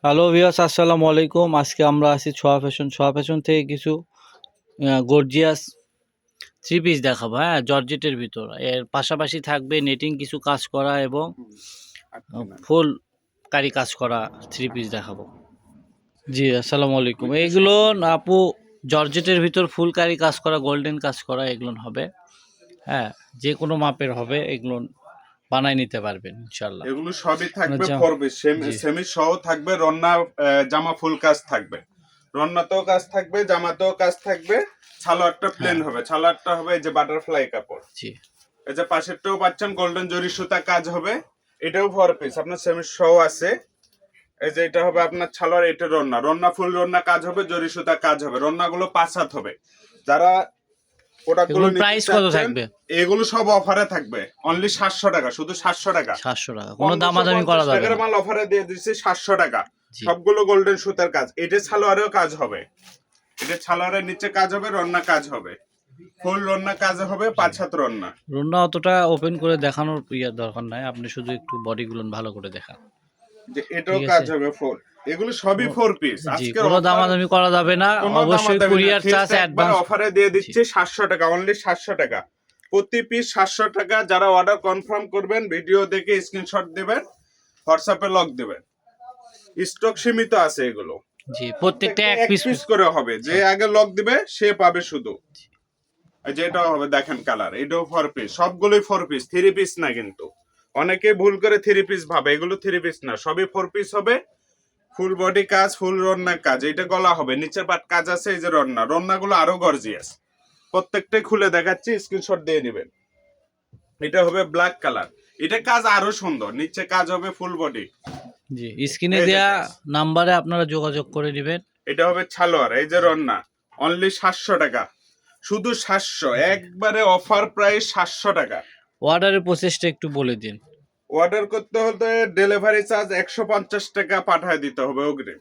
Hello viewers, আসসালামু আলাইকুম। আজকে আমরা আছি ছোঁয়া ফ্যাশন থেকে কিছু গর্জিয়াস থ্রি পিস দেখাবো। হ্যাঁ, জর্জেটের ভিতর এর পাশাপাশি থাকবে নেটিং কিছু কাজ করা এবং ফুল কারি কাজ করা থ্রি পিস দেখাবো। জি, আসসালামু আলাইকুম। এইগুলো আপু জর্জেটের ভিতর ফুল কারি কাজ করা, গোল্ডেন কাজ করা এগুলো হবে। হ্যাঁ, যে কোনো মাপের হবে, এগুলো বানাই নিতে পারবেন ইনশাল্লাহ। এগুলো সবই থাকবে আচ্ছা, ফরবে জি সেমি সহ থাকবে। রন্না জামা ফুল কাজ থাকবে, রন্নাতেও কাজ থাকবে, জামাতেও কাজ থাকবে। সালোয়ারটা প্লেন হবে, সালোয়ারটা হবে এই যে বাটারফ্লাই কাপড়। জি এই যে পাশেরটাও পাচ্ছেন গোল্ডেন জরি সুতা কাজ হবে। এটাও ফর পিস আপনার সেমি সহ আছে। এই যে এটা হবে আপনার সালোয়ার, এটা রন্না, রন্না ফুল রন্না কাজ হবে, জরি সুতা কাজ হবে। রন্নাগুলো 5 হাত হবে। যারা প্রোডাক্টগুলো নিতে প্রাইস কত চাচ্ছেন থাকবে? এগুলো সব অফারে থাকবে, অনলি 700 টাকা, শুধু 700 টাকা। 700 টাকা, কোনো দামাদামি করা যাবে টাকার না। মাল অফারে দিয়ে দিচ্ছি 700 টাকা। জি সবগুলো গোল্ডেন সুতার কাজ। এটা সালোয়ারেও কাজ হবে, এটা সালোয়ারের নিচে কাজ হবে, রন্না কাজ হবে, ফুল রন্না কাজ হবে, 5 হাত রন্না। রুনা অতটা ওপেন করে দেখানোর দরকার নাই, আপনি শুধু একটু বডিগুলো ভালো করে দেখান। যে এটাও ঠিক কাজ আছে, হবে ফুল। এগুলো সবই 4 পিস। জি আজকে কোনো দামাদামি করা যাবে না, অবশ্যই কুরিয়ার চার্জ অ্যাডভান্স অফারে দিয়ে দিচ্ছে 700 টাকা, অনলি 700 টাকা প্রতি পিস। 700 টাকা। যারা অর্ডার কনফার্ম করবেন ভিডিও দেখে স্ক্রিনশট দিবেন, হোয়াটসঅ্যাপে লক দিবেন। স্টক সীমিত আছে এগুলো। জি, প্রত্যেকটা এক এক পিস পিস করে হবে, যে আগে লক দিবে সে পাবে শুধু। যেটাও হবে দেখেন কালার, এটাও 4 পিস, সবগুলোই 4 পিস, 3 পিস না কিন্তু। অনেকে ভুল করে 3 পিস ভাবে, এগুলো 3 পিস না, সবই 4 পিস হবে। ফুল বডি কাজ, ফুল রন্না কাজ। এটা গলা হবে, নিচের পাট কাজ আছে। এই যে রন্না, রন্নাগুলো আরো গর্জিয়াস। প্রত্যেকটাই খুলে দেখাচ্ছি, স্ক্রিনশট দিয়ে নেবেন। এটা হবে ব্ল্যাক কালার, এটা কাজ আরো সুন্দর, নিচে কাজ হবে ফুল বডি। জি, স্ক্রিনে দেয়া নাম্বারে আপনারা যোগাযোগ করে নেবেন। এটা হবে সালোয়ার, এই যে রন্না, অনলি 700 টাকা, শুধু 700, একবারে অফার প্রাইস 700 টাকা। অর্ডারের প্রসেসটা একটু বলে দিন। অর্ডার করতে হলে ডেলিভারি চার্জ 150 টাকা পাঠায় দিতে হবে অগ্রিম।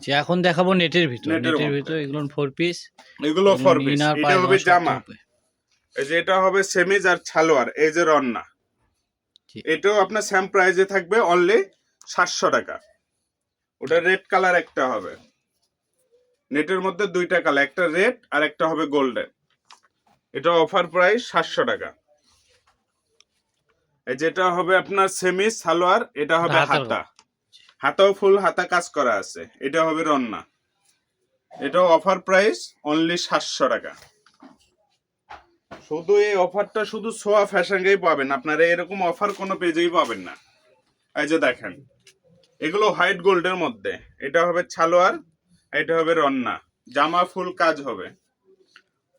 যে এখন দেখাবো নেটের ভিতর, নেটের ভিতর এগুলো 4 পিস, এগুলো 4 পিস। এটা হবে জামা, হবে। এই যে এটা হবে সেমিজ আর সালোয়ার, এই যে রন্না। এটাও আপনার সেম প্রাইসে থাকবে, অনলি 700 টাকা। ওটা রেড কালার একটা হবে, নেটের মধ্যে দুইটা কালার, একটা রেড আর একটা হবে গোল্ডেন। এটা অফার প্রাইস 700 টাকা। এই যেটা হবে আপনার সেমি সালোয়ার, এটা হবে হাতা, হাতাও ফুল হাতা কাজ করা আছে। এটা হবে রন্না, এটাও অফার প্রাইস অনলি 700 টাকা। শুধু এই অফারটা শুধু সোয়া ফ্যাশনকেই পাবেন, আপনারা এরকম অফার কোনো পেজেই পাবেন না। এই যে দেখেন, এগুলো হোয়াইট গোল্ডের মধ্যে। এটা হবে সালোয়ার, এটা হবে রন্না, জামা ফুল কাজ হবে।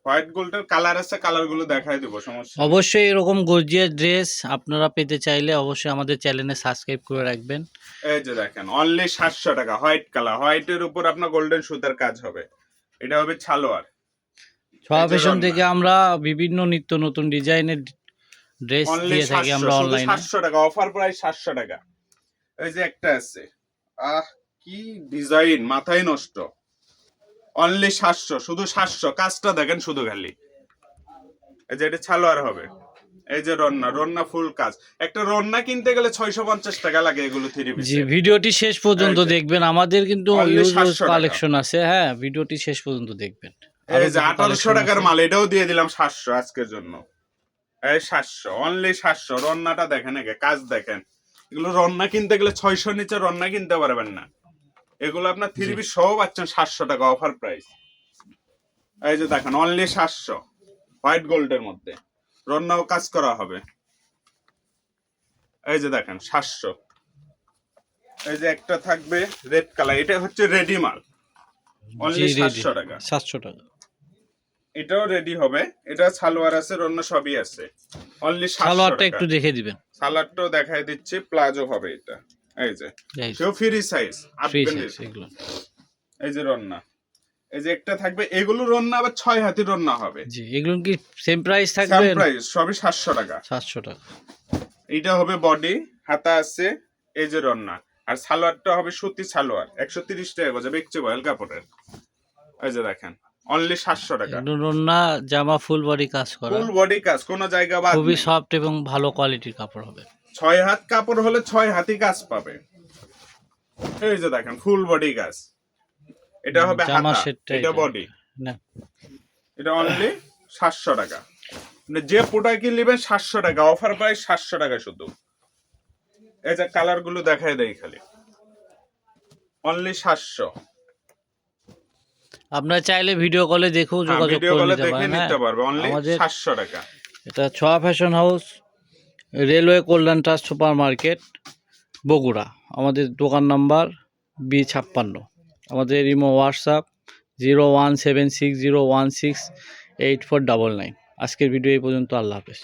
হোয়াইট গোল্ডের কালার আছে, কালারগুলো দেখাই দেবো, সমস্যা। অবশ্যই এরকম গর্জিয়াস ড্রেস আপনারা পেতে চাইলে অবশ্যই আমাদের চ্যানেলে সাবস্ক্রাইব করে রাখবেন। এই যে দেখেন, অনলি 700 টাকা, হোয়াইট কালার, হোয়াইটের উপর আপনার গোল্ডেন সুতার কাজ হবে। এটা হবে সালোয়ার। ছোঁয়া ফ্যাশন থেকে আমরা বিভিন্ন নিত্য নতুন ডিজাইনের ড্রেস অনলি দিয়ে থাকি আমরা অনলাইনে। 700 টাকা, অফার প্রাইস 700 টাকা। এই যে একটা আছে, কি ডিজাইন, মাথায় নষ্ট। অনলি 700, শুধু 700, কাজটা দেখেন শুধু খালি। এই যে এটা সালোয়ার হবে, এই যে রন্না, রন্না ফুল কাজ। একটা রন্না কিনতে গেলে 650 টাকা লাগে এগুলো 3 পিস। জি, ভিডিওটি শেষ পর্যন্ত দেখবেন, আমাদের কিন্তু ইউজ কালেকশন টাকা। আছে। হ্যাঁ, ভিডিওটি শেষ পর্যন্ত দেখবেন। এই যে 1800 টাকার মাল, এটাও দিয়ে দিলাম 700 আজকের জন্য। এই 700, অনলি 700। রন্নাটা দেখেন, একে কাজ দেখেন। এগুলো রন্না কিনতে গেলে 600 নিচে রন্না কিনতে পারবেন না। এগুলো আপনার 3 পিস সহ পাচ্ছেন 700 টাকা অফার প্রাইস। এই যে দেখেন, অনলি 700, হোয়াইট গোল্ডের মধ্যে রন্নাও কাজ করা হবে। এই যে দেখেন 700। এই যে একটা থাকবে রেড কালার, এটা হচ্ছে রেডি মাল, অনলি 700 টাকা। 700 টাকা, এটাও রেডি হবে। এটা সালোয়ার আছে, রন্না সবই আছে, অনলি 700 সালোয়ারটা টাকা। একটু দেখে দিবেন। সালোয়ারটাও দেখাই দিচ্ছি, প্লাজো হবে এটা। এই যে সেও ফ্রি সাইজ, এগুলো। এই যে রন্না, এই যে একটা থাকবে। এগুলো রন্না আবার 6 হাতি রন্না হবে। জি, এগুলো কি সেম প্রাইস থাকবে? সেম প্রাইস, সবই 700 টাকা। 700 টাকা। এটা হবে বডি, হাতা আছে, এই যে রন্না। আর সালোয়ারটা হবে সুতি সালোয়ার, 130 টাকা গজা, বেকচে বয়েল কাপড়ের। এই যে দেখেন, অনলি 700 টাকা। রন্না জামা ফুল বডি কাজ করা, ফুল বডি কাজ, কোনো জায়গা বাদ নেই। খুবই সফট এবং ভালো কোয়ালিটির কাপড় হবে। 6 হাত কাপড় হলে 6 হাতি কাজ পাবে। এই যে দেখেন ফুল বডি কাজ, এটা হবে জামার হাতা, সেটটা এটা এটা। বডি, না এটা অনলি 700 টাকা। মানে যে প্রোডাক্ট নেবেন 700 টাকা, অফার প্রাইস 700 টাকা শুধু। এই যে কালার গুলো দেখায় দেই খালি, অনলি 700। আপনারা চাইলে ভিডিও কলে দেখেও হ্যাঁ, যোগাযোগ ভিডিও করে কলে নিতে দেখে পারেন। নিতে হ্যাঁ, পারবে, অনলি আমাদের 700 টাকা। এটা ছোঁয়া ফ্যাশন হাউস, রেলওয়ে কল্যাণ ট্রাস্ট সুপার মার্কেট, বগুড়া। আমাদের দোকান নাম্বার B56। আমাদের ইমো হোয়াটসঅ্যাপ 01760168499। আজকের ভিডিও এই পর্যন্ত। আল্লাহ হাফেজ।